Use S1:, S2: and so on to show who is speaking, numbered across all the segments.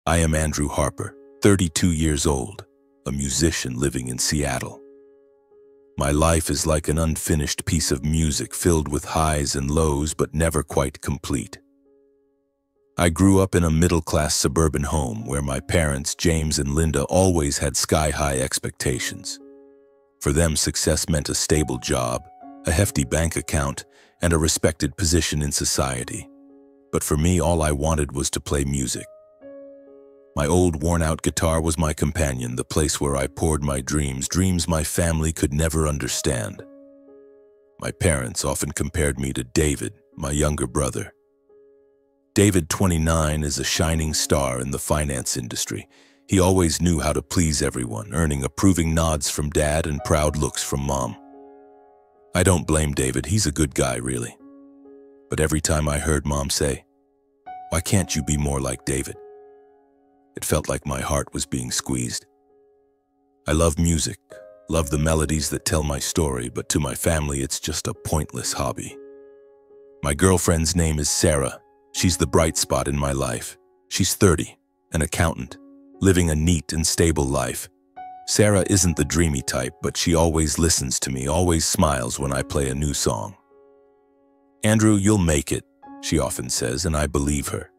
S1: I am Andrew Harper, 32 years old, a musician living in Seattle. My life is like an unfinished piece of music filled with highs and lows but never quite complete. I grew up in a middle-class suburban home where my parents, James and Linda, always had sky-high expectations. For them, success meant a stable job, a hefty bank account, and a respected position in society. But for me, all I wanted was to play music. My old worn-out guitar was my companion, the place where I poured my dreams my family could never understand. My parents often compared me to David, my younger brother. David, 29, is a shining star in the finance industry. He always knew how to please everyone, earning approving nods from Dad and proud looks from Mom. I don't blame David, he's a good guy, really. But every time I heard Mom say, "Why can't you be more like David?" it felt like my heart was being squeezed. I love music, love the melodies that tell my story, but to my family it's just a pointless hobby. My girlfriend's name is Sarah. She's the bright spot in my life. She's 30, an accountant, living a neat and stable life. Sarah isn't the dreamy type, but she always listens to me, always smiles when I play a new song. "Andrew, you'll make it," she often says, and I believe her.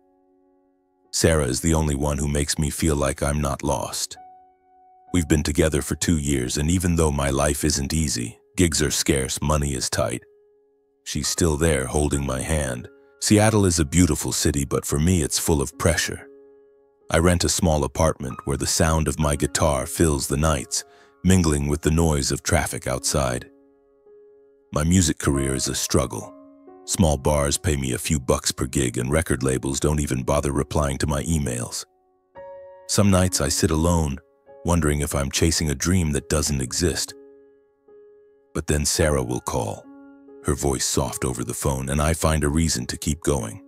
S1: Sarah is the only one who makes me feel like I'm not lost. We've been together for 2 years, and even though my life isn't easy, gigs are scarce, money is tight, she's still there holding my hand. Seattle is a beautiful city, but for me it's full of pressure. I rent a small apartment where the sound of my guitar fills the nights, mingling with the noise of traffic outside. My music career is a struggle. Small bars pay me a few bucks per gig, and record labels don't even bother replying to my emails. Some nights I sit alone, wondering if I'm chasing a dream that doesn't exist. But then Sarah will call, her voice soft over the phone, and I find a reason to keep going.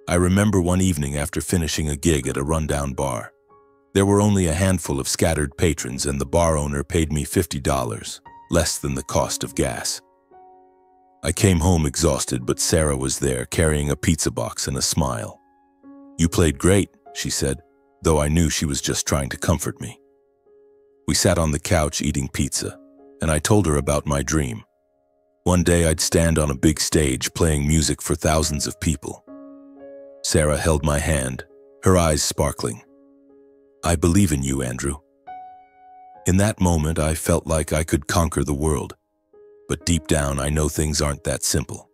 S1: I remember one evening after finishing a gig at a rundown bar. There were only a handful of scattered patrons, and the bar owner paid me $50, less than the cost of gas. I came home exhausted, but Sarah was there, carrying a pizza box and a smile. "You played great," she said, though I knew she was just trying to comfort me. We sat on the couch eating pizza, and I told her about my dream. One day I'd stand on a big stage playing music for thousands of people. Sarah held my hand, her eyes sparkling. "I believe in you, Andrew." In that moment, I felt like I could conquer the world. But deep down, I know things aren't that simple.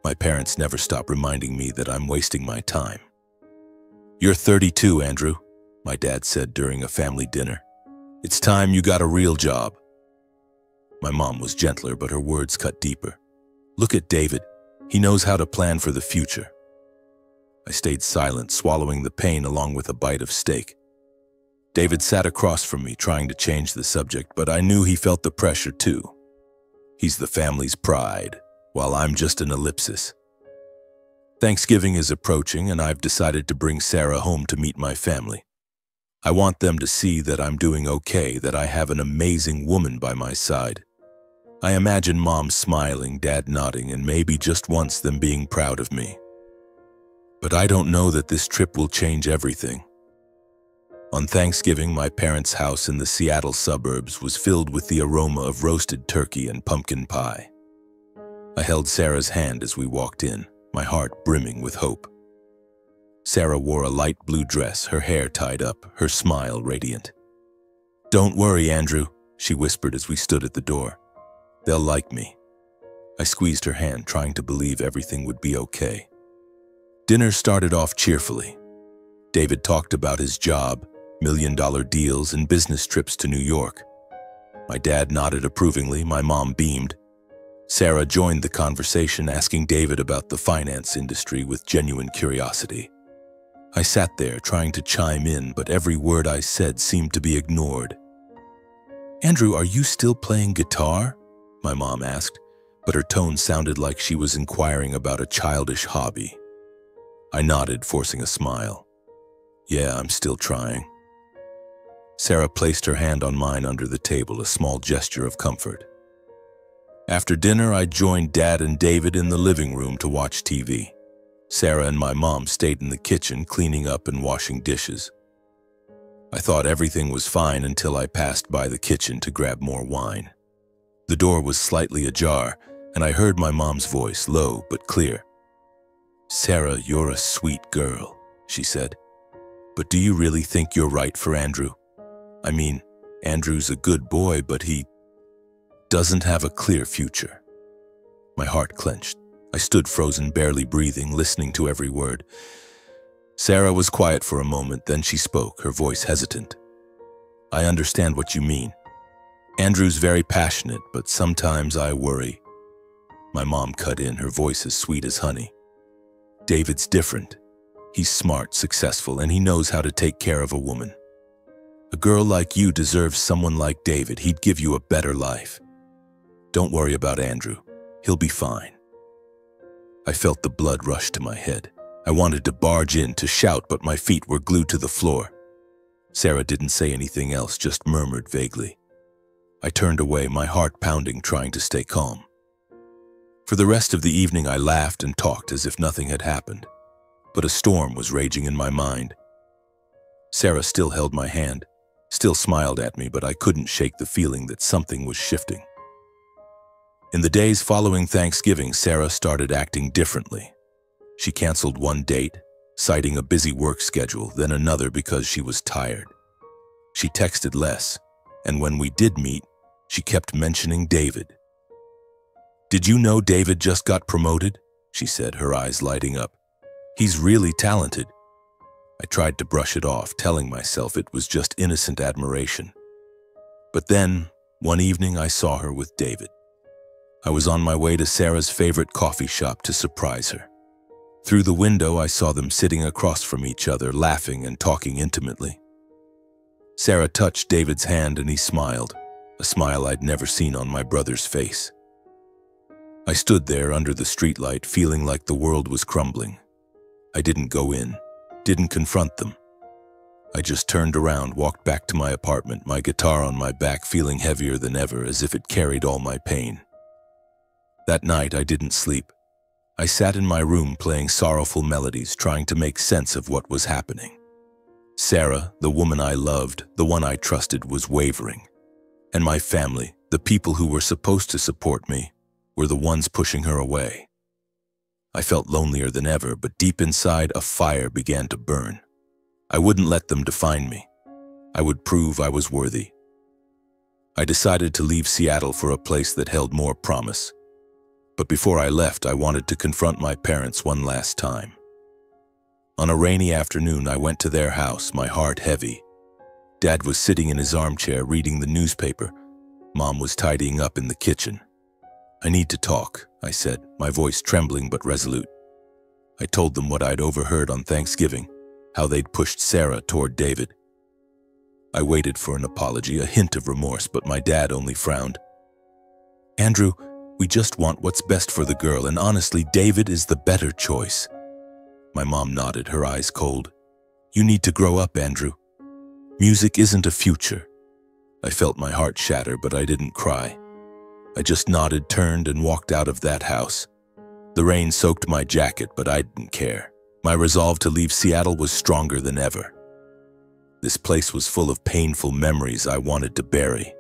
S1: My parents never stop reminding me that I'm wasting my time. "You're 32, Andrew," my dad said during a family dinner. "It's time you got a real job." My mom was gentler, but her words cut deeper. "Look at David. He knows how to plan for the future." I stayed silent, swallowing the pain along with a bite of steak. David sat across from me, trying to change the subject, but I knew he felt the pressure too. He's the family's pride, while I'm just an ellipsis. Thanksgiving is approaching, and I've decided to bring Sarah home to meet my family. I want them to see that I'm doing okay, that I have an amazing woman by my side. I imagine Mom smiling, Dad nodding, and maybe just once them being proud of me. But I don't know that this trip will change everything. On Thanksgiving, my parents' house in the Seattle suburbs was filled with the aroma of roasted turkey and pumpkin pie. I held Sarah's hand as we walked in, my heart brimming with hope. Sarah wore a light blue dress, her hair tied up, her smile radiant. "Don't worry, Andrew," she whispered as we stood at the door. "They'll like me." I squeezed her hand, trying to believe everything would be okay. Dinner started off cheerfully. David talked about his job, million-dollar deals, and business trips to New York. My dad nodded approvingly, my mom beamed. Sarah joined the conversation, asking David about the finance industry with genuine curiosity. I sat there trying to chime in, but every word I said seemed to be ignored. "Andrew, are you still playing guitar?" my mom asked, but her tone sounded like she was inquiring about a childish hobby. I nodded, forcing a smile. "Yeah, I'm still trying." Sarah placed her hand on mine under the table, a small gesture of comfort. After dinner, I joined Dad and David in the living room to watch TV. Sarah and my mom stayed in the kitchen cleaning up and washing dishes. I thought everything was fine until I passed by the kitchen to grab more wine. The door was slightly ajar, and I heard my mom's voice, low but clear. "Sarah, you're a sweet girl," she said. "But do you really think you're right for Andrew? I mean, Andrew's a good boy, but he doesn't have a clear future." My heart clenched. I stood frozen, barely breathing, listening to every word. Sarah was quiet for a moment, then she spoke, her voice hesitant. "I understand what you mean. Andrew's very passionate, but sometimes I worry." My mom cut in, her voice as sweet as honey. "David's different. He's smart, successful, and he knows how to take care of a woman. A girl like you deserves someone like David. He'd give you a better life. Don't worry about Andrew. He'll be fine." I felt the blood rush to my head. I wanted to barge in, to shout, but my feet were glued to the floor. Sarah didn't say anything else, just murmured vaguely. I turned away, my heart pounding, trying to stay calm. For the rest of the evening, I laughed and talked as if nothing had happened. But a storm was raging in my mind. Sarah still held my hand, still smiled at me, but I couldn't shake the feeling that something was shifting. In the days following Thanksgiving, Sarah started acting differently. She canceled one date, citing a busy work schedule, then another because she was tired. She texted less, and when we did meet, she kept mentioning David. "Did you know David just got promoted?" she said, her eyes lighting up. "He's really talented." I tried to brush it off, telling myself it was just innocent admiration. But then, one evening, I saw her with David. I was on my way to Sarah's favorite coffee shop to surprise her. Through the window, I saw them sitting across from each other, laughing and talking intimately. Sarah touched David's hand and he smiled, a smile I'd never seen on my brother's face. I stood there under the streetlight, feeling like the world was crumbling. I didn't go in, didn't confront them. I just turned around, walked back to my apartment, my guitar on my back, feeling heavier than ever, as if it carried all my pain. That night, I didn't sleep. I sat in my room playing sorrowful melodies, trying to make sense of what was happening. Sarah, the woman I loved, the one I trusted, was wavering. And my family, the people who were supposed to support me, were the ones pushing her away. I felt lonelier than ever, but deep inside, a fire began to burn. I wouldn't let them define me. I would prove I was worthy. I decided to leave Seattle for a place that held more promise. But before I left, I wanted to confront my parents one last time. On a rainy afternoon, I went to their house, my heart heavy. Dad was sitting in his armchair reading the newspaper. Mom was tidying up in the kitchen. "I need to talk," I said, my voice trembling but resolute. I told them what I'd overheard on Thanksgiving, how they'd pushed Sarah toward David. I waited for an apology, a hint of remorse, but my dad only frowned. "Andrew, we just want what's best for the girl, and honestly, David is the better choice." My mom nodded, her eyes cold. "You need to grow up, Andrew. Music isn't a future." I felt my heart shatter, but I didn't cry. I just nodded, turned, and walked out of that house. The rain soaked my jacket, but I didn't care. My resolve to leave Seattle was stronger than ever. This place was full of painful memories I wanted to bury.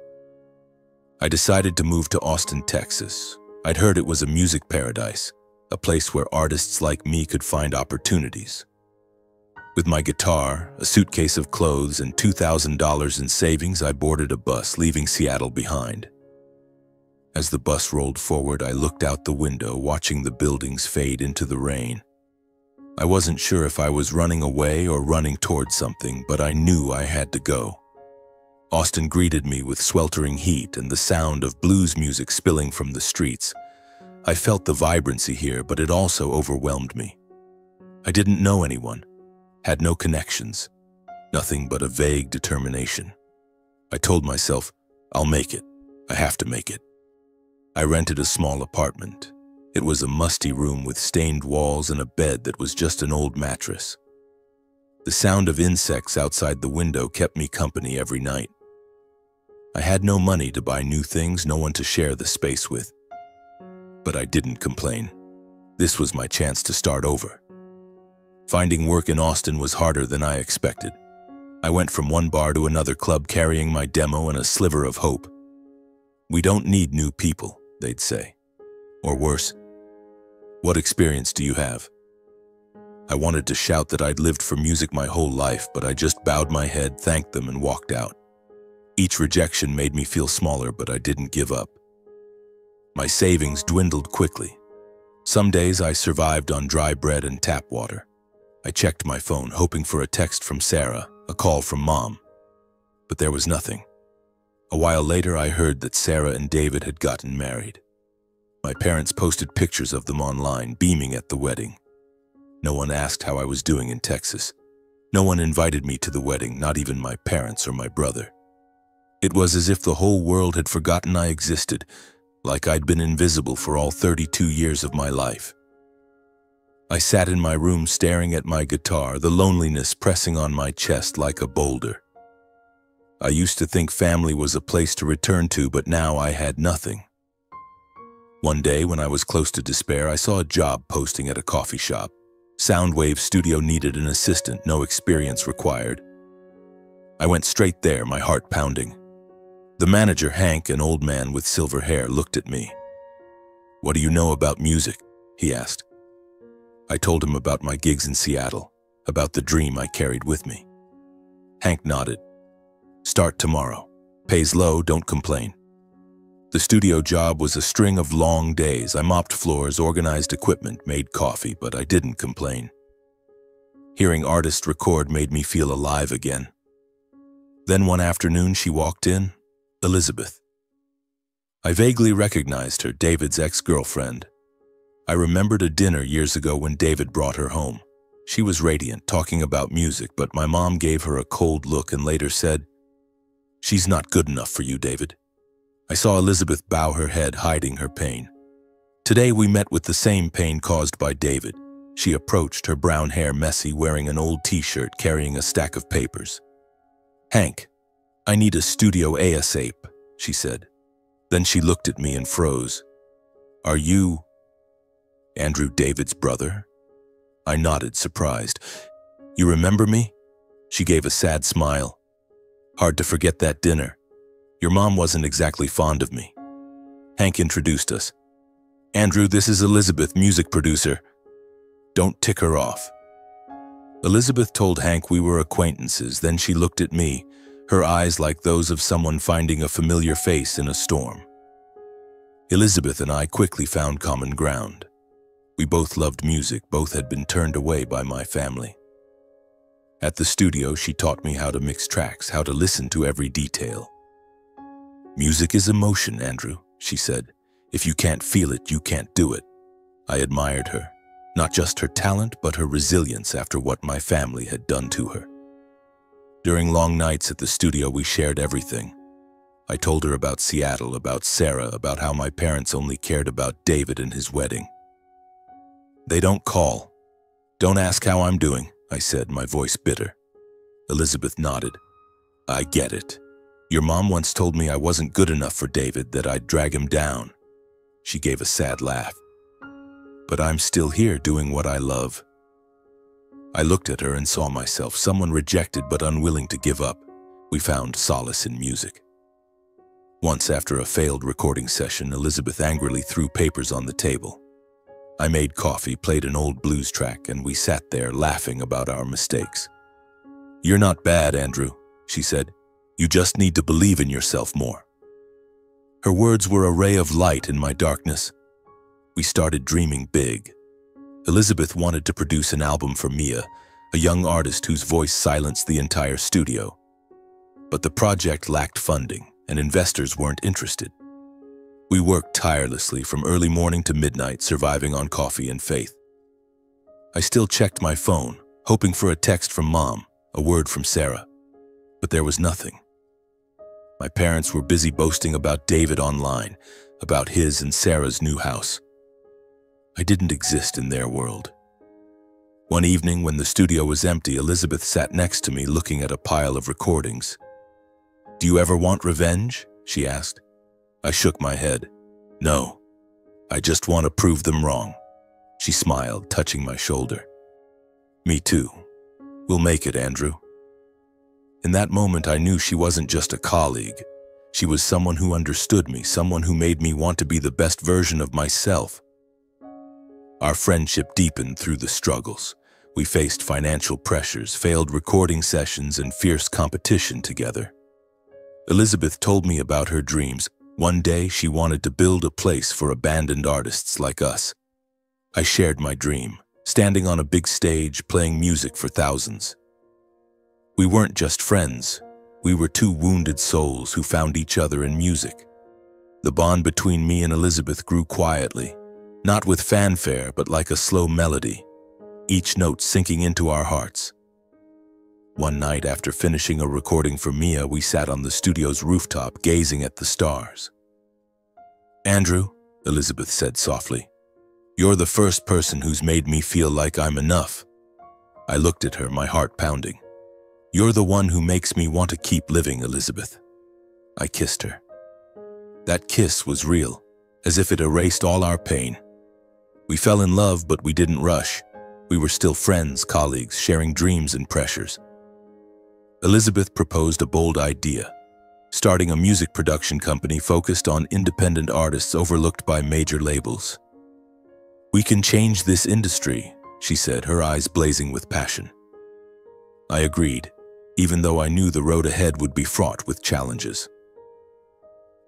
S1: I decided to move to Austin, Texas. I'd heard it was a music paradise, a place where artists like me could find opportunities. With my guitar, a suitcase of clothes, and $2,000 in savings, I boarded a bus, leaving Seattle behind. As the bus rolled forward, I looked out the window, watching the buildings fade into the rain. I wasn't sure if I was running away or running towards something, but I knew I had to go. Austin greeted me with sweltering heat and the sound of blues music spilling from the streets. I felt the vibrancy here, but it also overwhelmed me. I didn't know anyone, had no connections, nothing but a vague determination. I told myself, I'll make it. I have to make it. I rented a small apartment. It was a musty room with stained walls and a bed that was just an old mattress. The sound of insects outside the window kept me company every night. I had no money to buy new things, no one to share the space with. But I didn't complain. This was my chance to start over. Finding work in Austin was harder than I expected. I went from one bar to another club carrying my demo and a sliver of hope. "We don't need new people," they'd say. Or worse, "What experience do you have?" I wanted to shout that I'd lived for music my whole life, but I just bowed my head, thanked them, and walked out. Each rejection made me feel smaller, but I didn't give up. My savings dwindled quickly. Some days I survived on dry bread and tap water. I checked my phone, hoping for a text from Sarah, a call from Mom. But there was nothing. A while later, I heard that Sarah and David had gotten married. My parents posted pictures of them online, beaming at the wedding. No one asked how I was doing in Texas. No one invited me to the wedding, not even my parents or my brother. It was as if the whole world had forgotten I existed, like I'd been invisible for all 32 years of my life. I sat in my room staring at my guitar, the loneliness pressing on my chest like a boulder. I used to think family was a place to return to, but now I had nothing. One day, when I was close to despair, I saw a job posting at a coffee shop. Soundwave Studio needed an assistant, no experience required. I went straight there, my heart pounding. The manager, Hank, an old man with silver hair, looked at me. "What do you know about music?" he asked. I told him about my gigs in Seattle, about the dream I carried with me. Hank nodded. "Start tomorrow. Pays low, don't complain." The studio job was a string of long days. I mopped floors, organized equipment, made coffee, but I didn't complain. Hearing artists record made me feel alive again. Then one afternoon she walked in, Elizabeth. I vaguely recognized her, David's ex-girlfriend. I remembered a dinner years ago when David brought her home. She was radiant, talking about music, but my mom gave her a cold look and later said, "She's not good enough for you, David." I saw Elizabeth bow her head, hiding her pain. Today we met with the same pain caused by David. She approached, her brown hair messy, wearing an old t-shirt, carrying a stack of papers. "Hank, I need a studio ASAP," she said. Then she looked at me and froze. "Are you Andrew, David's brother?" I nodded, surprised. "You remember me?" She gave a sad smile. "Hard to forget that dinner. Your mom wasn't exactly fond of me." Hank introduced us. "Andrew, this is Elizabeth, music producer. Don't tick her off." Elizabeth told Hank we were acquaintances, then she looked at me, her eyes like those of someone finding a familiar face in a storm. Elizabeth and I quickly found common ground. We both loved music, both had been turned away by my family. At the studio, she taught me how to mix tracks, how to listen to every detail. "Music is emotion, Andrew," she said. "If you can't feel it, you can't do it." I admired her, not just her talent, but her resilience after what my family had done to her. During long nights at the studio, we shared everything. I told her about Seattle, about Sarah, about how my parents only cared about David and his wedding. "They don't call. Don't ask how I'm doing," I said, my voice bitter. Elizabeth nodded. "I get it. Your mom once told me I wasn't good enough for David, that I'd drag him down." She gave a sad laugh. "But I'm still here doing what I love." I looked at her and saw myself, someone rejected but unwilling to give up. We found solace in music. Once, after a failed recording session, Elizabeth angrily threw papers on the table. I made coffee, played an old blues track, and we sat there laughing about our mistakes. "You're not bad, Andrew," she said. "You just need to believe in yourself more." Her words were a ray of light in my darkness. We started dreaming big. Elizabeth wanted to produce an album for Mia, a young artist whose voice silenced the entire studio. But the project lacked funding, and investors weren't interested. We worked tirelessly from early morning to midnight, surviving on coffee and faith. I still checked my phone, hoping for a text from Mom, a word from Sarah. But there was nothing. My parents were busy boasting about David online, about his and Sarah's new house. I didn't exist in their world. One evening, when the studio was empty, Elizabeth sat next to me looking at a pile of recordings. "Do you ever want revenge?" she asked. I shook my head. "No, I just want to prove them wrong." She smiled, touching my shoulder. Me too. We'll make it, Andrew. In that moment, I knew she wasn't just a colleague. She was someone who understood me, someone who made me want to be the best version of myself. Our friendship deepened through the struggles. We faced financial pressures, failed recording sessions, and fierce competition together. Elizabeth told me about her dreams. One day, she wanted to build a place for abandoned artists like us. I shared my dream, standing on a big stage, playing music for thousands. We weren't just friends. We were two wounded souls who found each other in music. The bond between me and Elizabeth grew quietly, not with fanfare, but like a slow melody, each note sinking into our hearts. One night, after finishing a recording for Mia, we sat on the studio's rooftop, gazing at the stars. "Andrew," Elizabeth said softly, "you're the first person who's made me feel like I'm enough." I looked at her, my heart pounding. "You're the one who makes me want to keep living, Elizabeth." I kissed her. That kiss was real, as if it erased all our pain. We fell in love, but we didn't rush. We were still friends, colleagues, sharing dreams and pressures. Elizabeth proposed a bold idea, starting a music production company focused on independent artists overlooked by major labels. "We can change this industry," she said, her eyes blazing with passion. I agreed, even though I knew the road ahead would be fraught with challenges.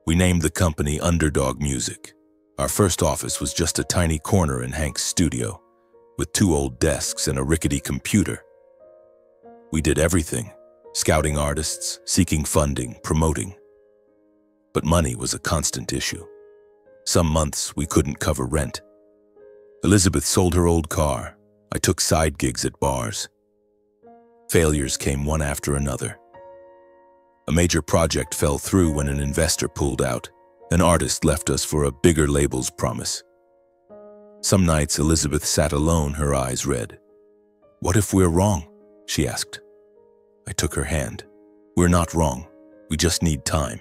S1: We named the company Underdog Music. Our first office was just a tiny corner in Hank's studio, with 2 old desks and a rickety computer. We did everything, scouting artists, seeking funding, promoting. But money was a constant issue. Some months we couldn't cover rent. Elizabeth sold her old car. I took side gigs at bars. Failures came one after another. A major project fell through when an investor pulled out. An artist left us for a bigger label's promise. Some nights Elizabeth sat alone, her eyes red. "What if we're wrong?" she asked. I took her hand. "We're not wrong. We just need time."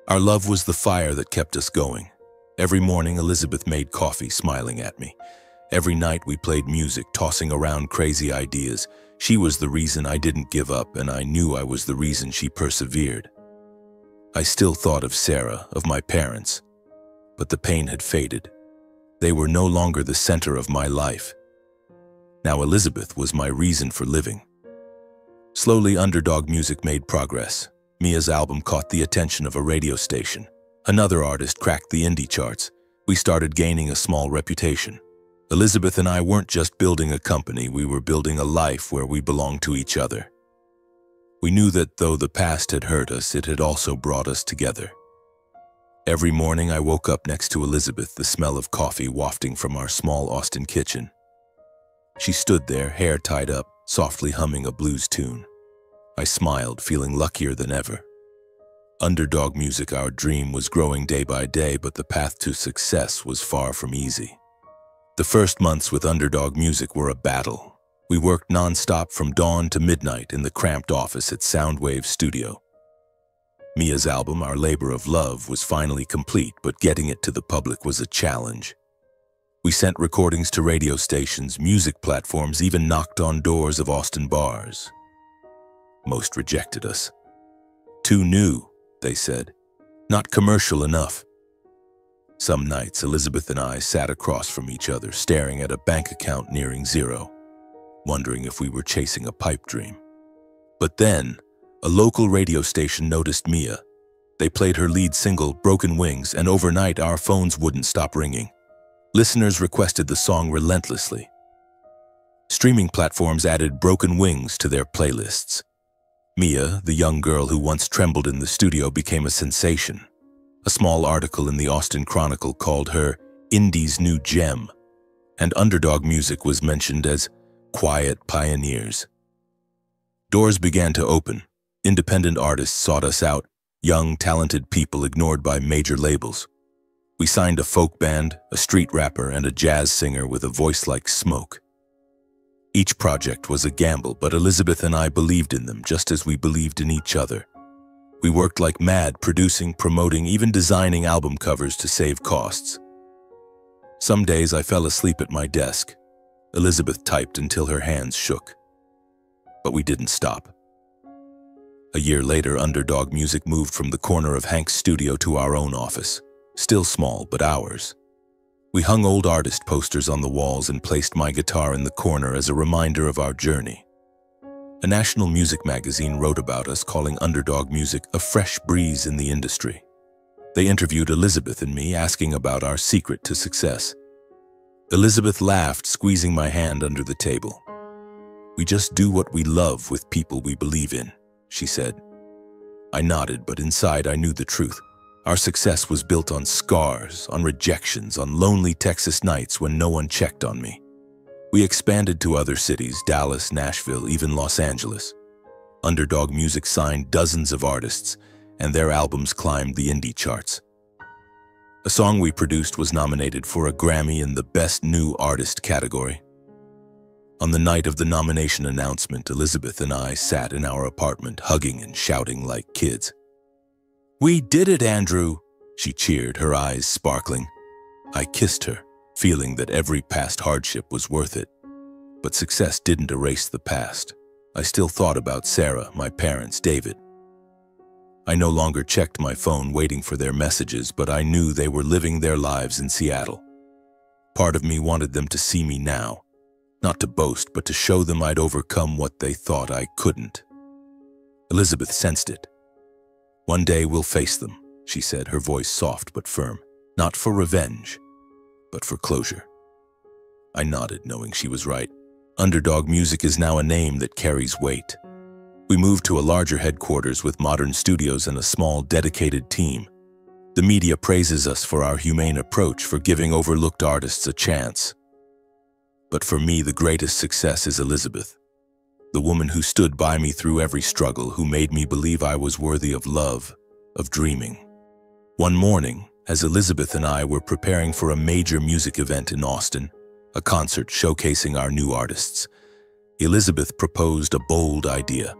S1: Our love was the fire that kept us going. Every morning Elizabeth made coffee, smiling at me. Every night we played music, tossing around crazy ideas. She was the reason I didn't give up, and I knew I was the reason she persevered. I still thought of Sarah, of my parents, but the pain had faded. They were no longer the center of my life. Now Elizabeth was my reason for living. Slowly, Underdog Music made progress. Mia's album caught the attention of a radio station. Another artist cracked the indie charts. We started gaining a small reputation. Elizabeth and I weren't just building a company, we were building a life where we belonged to each other. We knew that though the past had hurt us, it had also brought us together. Every morning I woke up next to Elizabeth, the smell of coffee wafting from our small Austin kitchen. She stood there, hair tied up, softly humming a blues tune. I smiled, feeling luckier than ever. Underdog Music, our dream, was growing day by day, but the path to success was far from easy. The first months with Underdog Music were a battle. We worked non-stop from dawn to midnight in the cramped office at Soundwave Studio. Mia's album, Our Labor of Love, was finally complete, but getting it to the public was a challenge. We sent recordings to radio stations, music platforms, even knocked on doors of Austin bars. Most rejected us. "Too new," they said. "Not commercial enough." Some nights, Elizabeth and I sat across from each other, staring at a bank account nearing zero, wondering if we were chasing a pipe dream. But then, a local radio station noticed Mia. They played her lead single, Broken Wings, and overnight our phones wouldn't stop ringing. Listeners requested the song relentlessly. Streaming platforms added Broken Wings to their playlists. Mia, the young girl who once trembled in the studio, became a sensation. A small article in the Austin Chronicle called her Indie's new gem, and Underdog Music was mentioned as quiet pioneers. Doors began to open. Independent artists sought us out, young, talented people ignored by major labels. We signed a folk band, a street rapper, and a jazz singer with a voice like smoke. Each project was a gamble, but Elizabeth and I believed in them just as we believed in each other. We worked like mad, producing, promoting, even designing album covers to save costs. Some days I fell asleep at my desk. Elizabeth typed until her hands shook. But we didn't stop. A year later, Underdog Music moved from the corner of Hank's studio to our own office. Still small, but ours. We hung old artist posters on the walls and placed my guitar in the corner as a reminder of our journey. A national music magazine wrote about us, calling Underdog Music a fresh breeze in the industry. They interviewed Elizabeth and me, asking about our secret to success. Elizabeth laughed, squeezing my hand under the table. "We just do what we love with people we believe in," she said. I nodded, but inside I knew the truth. Our success was built on scars, on rejections, on lonely Texas nights when no one checked on me. We expanded to other cities, Dallas, Nashville, even Los Angeles. Underdog Music signed dozens of artists, and their albums climbed the indie charts. A song we produced was nominated for a Grammy in the Best New Artist category. On the night of the nomination announcement, Elizabeth and I sat in our apartment, hugging and shouting like kids. "We did it, Andrew!" she cheered, her eyes sparkling. I kissed her, feeling that every past hardship was worth it. But success didn't erase the past. I still thought about Sarah, my parents, David. I no longer checked my phone waiting for their messages, but I knew they were living their lives in Seattle. Part of me wanted them to see me now, not to boast, but to show them I'd overcome what they thought I couldn't. Elizabeth sensed it. "One day we'll face them," she said, her voice soft but firm. "Not for revenge, but for closure." I nodded, knowing she was right. Underdog Music is now a name that carries weight. We moved to a larger headquarters with modern studios and a small, dedicated team. The media praises us for our humane approach, for giving overlooked artists a chance. But for me, the greatest success is Elizabeth, the woman who stood by me through every struggle, who made me believe I was worthy of love, of dreaming. One morning, as Elizabeth and I were preparing for a major music event in Austin, a concert showcasing our new artists, Elizabeth proposed a bold idea.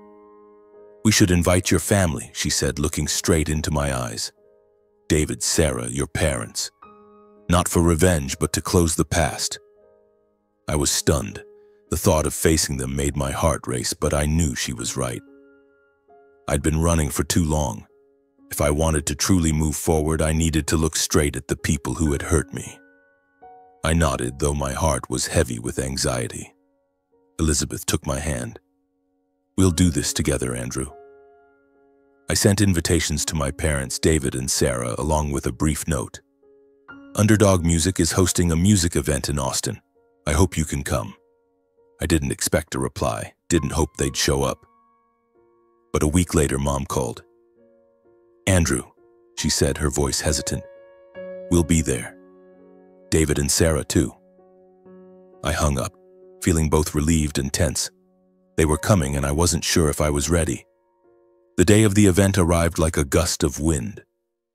S1: "We should invite your family," she said, looking straight into my eyes. "David, Sarah, your parents. Not for revenge, but to close the past." I was stunned. The thought of facing them made my heart race, but I knew she was right. I'd been running for too long. If I wanted to truly move forward, I needed to look straight at the people who had hurt me. I nodded, though my heart was heavy with anxiety. Elizabeth took my hand. "We'll do this together, Andrew." I sent invitations to my parents, David and Sarah, along with a brief note. "Underdog Music is hosting a music event in Austin. I hope you can come." I didn't expect a reply, didn't hope they'd show up. But a week later, Mom called. "Andrew," she said, her voice hesitant, "we'll be there. David and Sarah, too." I hung up, feeling both relieved and tense. They were coming, and I wasn't sure if I was ready. The day of the event arrived like a gust of wind.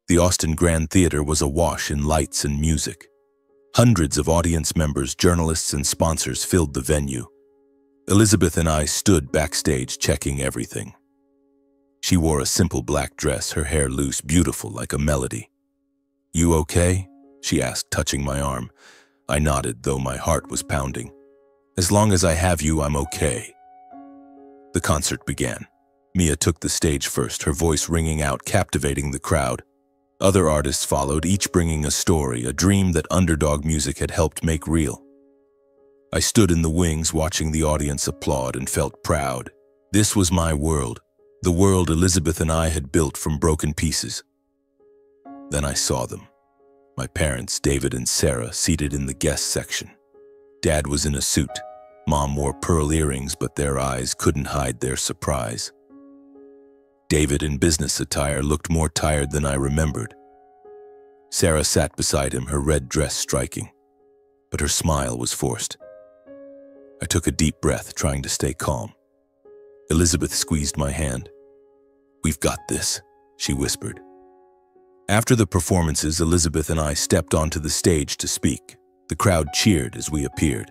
S1: The Austin Grand Theater was awash in lights and music. Hundreds of audience members, journalists, and sponsors filled the venue. Elizabeth and I stood backstage, checking everything. She wore a simple black dress, her hair loose, beautiful like a melody. "You okay?" she asked, touching my arm. I nodded, though my heart was pounding. "As long as I have you, I'm okay." The concert began. Mia took the stage first, her voice ringing out, captivating the crowd. Other artists followed, each bringing a story, a dream that Underdog Music had helped make real. I stood in the wings, watching the audience applaud, and felt proud. This was my world, the world Elizabeth and I had built from broken pieces. Then I saw them. My parents, David and Sarah, seated in the guest section. Dad was in a suit. Mom wore pearl earrings, but their eyes couldn't hide their surprise. David, in business attire, looked more tired than I remembered. Sarah sat beside him, her red dress striking, but her smile was forced. I took a deep breath, trying to stay calm. Elizabeth squeezed my hand. "We've got this," she whispered. After the performances, Elizabeth and I stepped onto the stage to speak. The crowd cheered as we appeared.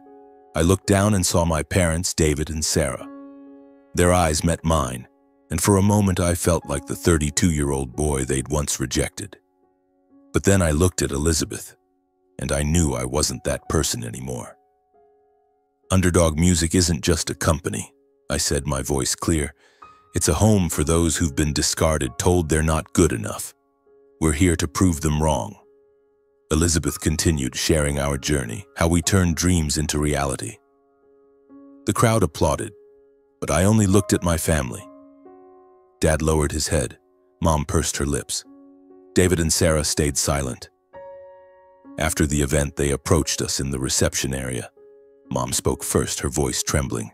S1: I looked down and saw my parents, David and Sarah. Their eyes met mine, and for a moment I felt like the 32-year-old boy they'd once rejected. But then I looked at Elizabeth, and I knew I wasn't that person anymore. Underdog Music isn't just a company, I said, my voice clear. It's a home for those who've been discarded, told they're not good enough. We're here to prove them wrong. Elizabeth continued, sharing our journey, how we turned dreams into reality. The crowd applauded, but I only looked at my family. Dad lowered his head. Mom pursed her lips. David and Sarah stayed silent. After the event, they approached us in the reception area. Mom spoke first, her voice trembling.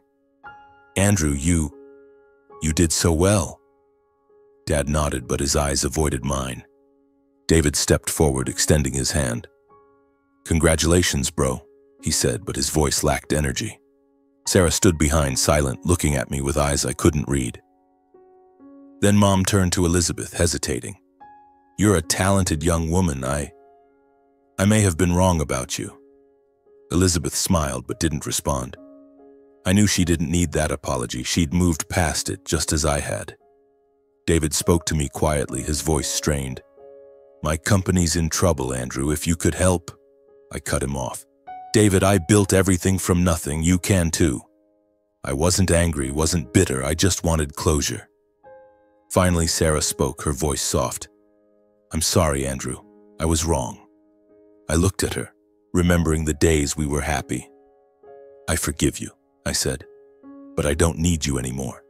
S1: "Andrew, you did so well." Dad nodded, but his eyes avoided mine. David stepped forward, extending his hand. "Congratulations, bro," he said, but his voice lacked energy. Sarah stood behind, silent, looking at me with eyes I couldn't read. Then Mom turned to Elizabeth, hesitating. "You're a talented young woman. I may have been wrong about you." Elizabeth smiled but didn't respond. I knew she didn't need that apology. She'd moved past it, just as I had. David spoke to me quietly, his voice strained. "My company's in trouble, Andrew. If you could help." I cut him off. "David, I built everything from nothing. You can too." I wasn't angry, wasn't bitter. I just wanted closure. Finally, Sarah spoke, her voice soft. "I'm sorry, Andrew. I was wrong." I looked at her, remembering the days we were happy. "I forgive you," I said, "but I don't need you anymore."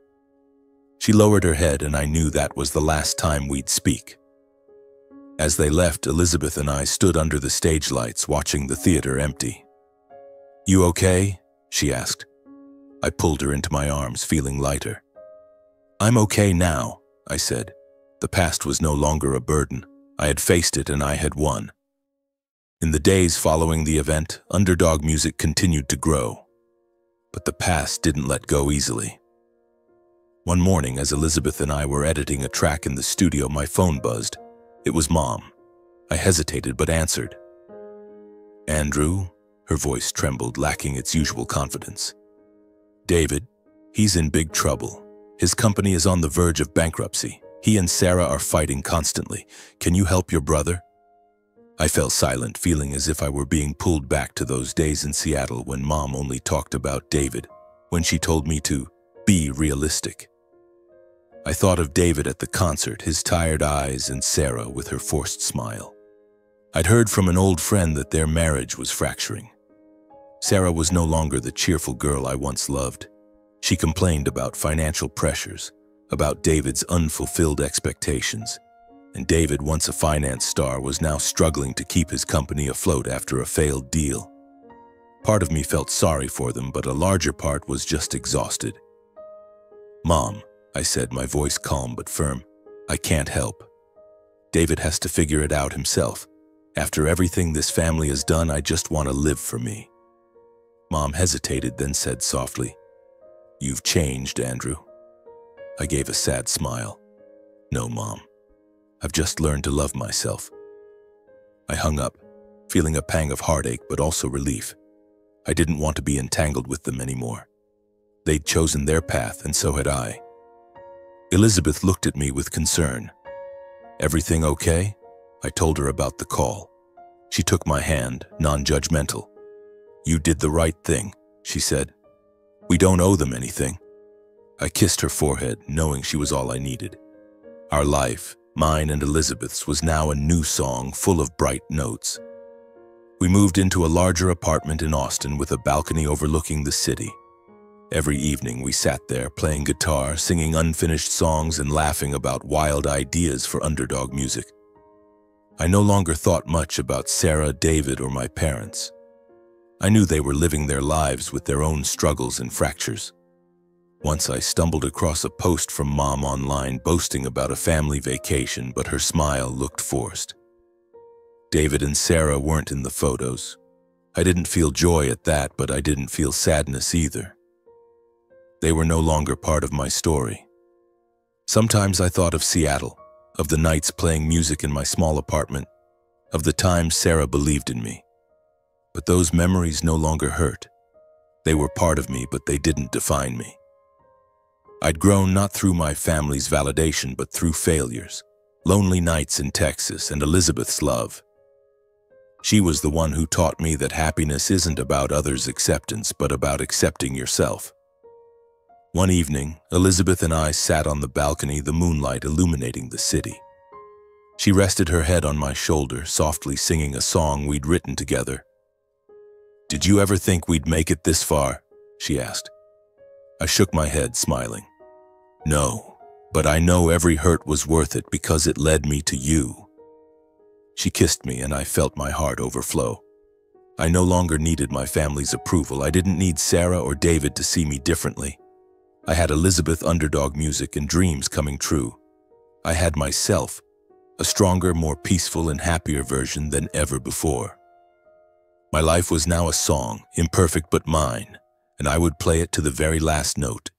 S1: She lowered her head, and I knew that was the last time we'd speak. As they left, Elizabeth and I stood under the stage lights, watching the theater empty. "You okay?" she asked. I pulled her into my arms, feeling lighter. "I'm okay now," I said. The past was no longer a burden. I had faced it, and I had won. In the days following the event, Underdog Music continued to grow. But the past didn't let go easily. One morning, as Elizabeth and I were editing a track in the studio, my phone buzzed. It was Mom. I hesitated but answered. "Andrew?" Her voice trembled, lacking its usual confidence. "David, he's in big trouble. His company is on the verge of bankruptcy. He and Sarah are fighting constantly. Can you help your brother?" I fell silent, feeling as if I were being pulled back to those days in Seattle when Mom only talked about David, when she told me to be realistic. I thought of David at the concert, his tired eyes, and Sarah with her forced smile. I'd heard from an old friend that their marriage was fracturing. Sarah was no longer the cheerful girl I once loved. She complained about financial pressures, about David's unfulfilled expectations. And David, once a finance star, was now struggling to keep his company afloat after a failed deal. Part of me felt sorry for them, but a larger part was just exhausted. "Mom," I said, my voice calm but firm, "I can't help. David has to figure it out himself. After everything this family has done, I just want to live for me." Mom hesitated, then said softly, "You've changed, Andrew." I gave a sad smile. "No, Mom. I've just learned to love myself." I hung up, feeling a pang of heartache but also relief. I didn't want to be entangled with them anymore. They'd chosen their path, and so had I. Elizabeth looked at me with concern. "Everything okay?" I told her about the call. She took my hand, non-judgmental. "You did the right thing," she said. "We don't owe them anything." I kissed her forehead, knowing she was all I needed. Our life, mine and Elizabeth's, was now a new song full of bright notes. We moved into a larger apartment in Austin with a balcony overlooking the city. Every evening we sat there playing guitar, singing unfinished songs, and laughing about wild ideas for Underdog Music. I no longer thought much about Sarah, David, or my parents. I knew they were living their lives with their own struggles and fractures. Once I stumbled across a post from Mom online boasting about a family vacation, but her smile looked forced. David and Sarah weren't in the photos. I didn't feel joy at that, but I didn't feel sadness either. They were no longer part of my story. Sometimes I thought of Seattle, of the nights playing music in my small apartment, of the times Sarah believed in me. But those memories no longer hurt. They were part of me, but they didn't define me. I'd grown not through my family's validation, but through failures, lonely nights in Texas, and Elizabeth's love. She was the one who taught me that happiness isn't about others' acceptance, but about accepting yourself. One evening, Elizabeth and I sat on the balcony, the moonlight illuminating the city. She rested her head on my shoulder, softly singing a song we'd written together. "Did you ever think we'd make it this far?" she asked. I shook my head, smiling. "No, but I know every hurt was worth it because it led me to you." She kissed me and I felt my heart overflow. I no longer needed my family's approval. I didn't need Sarah or David to see me differently. I had Elizabeth, Underdog music, and dreams coming true. I had myself, a stronger, more peaceful and happier version than ever before. My life was now a song, imperfect but mine, and I would play it to the very last note,